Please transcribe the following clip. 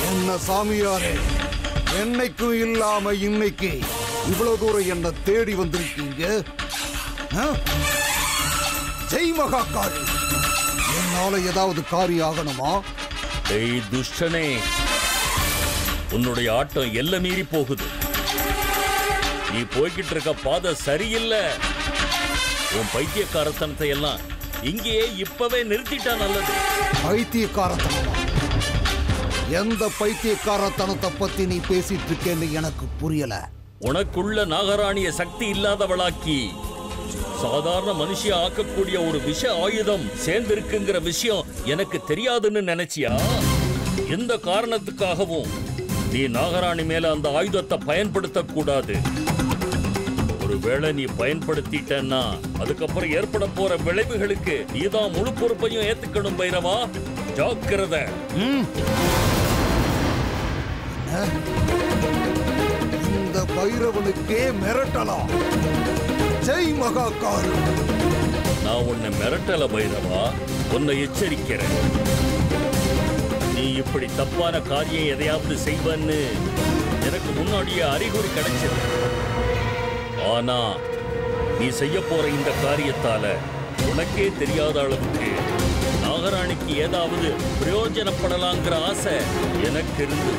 என்ன சாமியாரே, என்னைக்கும் இல்லாம இன்னைக்கு இவ்வளவு தூரம் என்ன தேடி வந்திருக்கீங்க? ஜெய் மகாகாளி, என்னால ஏதாவது காரியம் ஆகணுமா? ஏய் துஷ்டனே, உன்னுடைய ஆட்டம் எல்லை மீறி போகுது. நீ போய்கிட்டு இருக்க பாதை சரியில்லை. உன் பைத்தியக்காரத்தனத்தை எல்லாம் இங்கேயே இப்பவே நிறுத்திட்டா நல்லது. பைத்தியக்காரத்தனமா? எந்த பைத்தியக்காரத்தனத்தை பத்தி நீ பேசிட்டு இருக்கேன்னு எனக்கு புரியல. உனக்குள்ள நாகராணிய சக்தி இல்லாதவளாக்கி சாதாரண மனுஷிய ஆக்கக்கூடிய ஒரு விஷ ஆயுதம் சேர்ந்திருக்குங்கிற விஷயம் எனக்கு தெரியாதுன்னு நினைச்சியா? எந்த காரணத்துக்காகவும் நீ நாகராணி மேல அந்த ஆயுதத்தை பயன்படுத்த கூடாது. ஒருவேளை நீ பயன்படுத்திட்டன்னா அதுக்கப்புறம் ஏற்பட போற விளைவுகளுக்கு நீதான் முழு பொறுப்பையும் ஏத்துக்கணும் பைரவா. ஜாக்கிரதை. இந்த பைரவனுக்கே மிரட்டலாம். ஜெய் மகாகாளி. நான் உன்னை மிரட்டல பைரவா, உன்னை எச்சரிக்கிறேன். நீ இப்படி தப்பான காரியம் எதையாவது செய்வன்னு எனக்கு முன்னாடியே அறிகுறி கிடைச்சது. ஆனா நீ செய்ய போற இந்த காரியத்தால உனக்கே தெரியாத அளவுக்கு நாகராணிக்கு ஏதாவது பிரயோஜனப்படலாங்கிற ஆசை எனக்கு இருந்து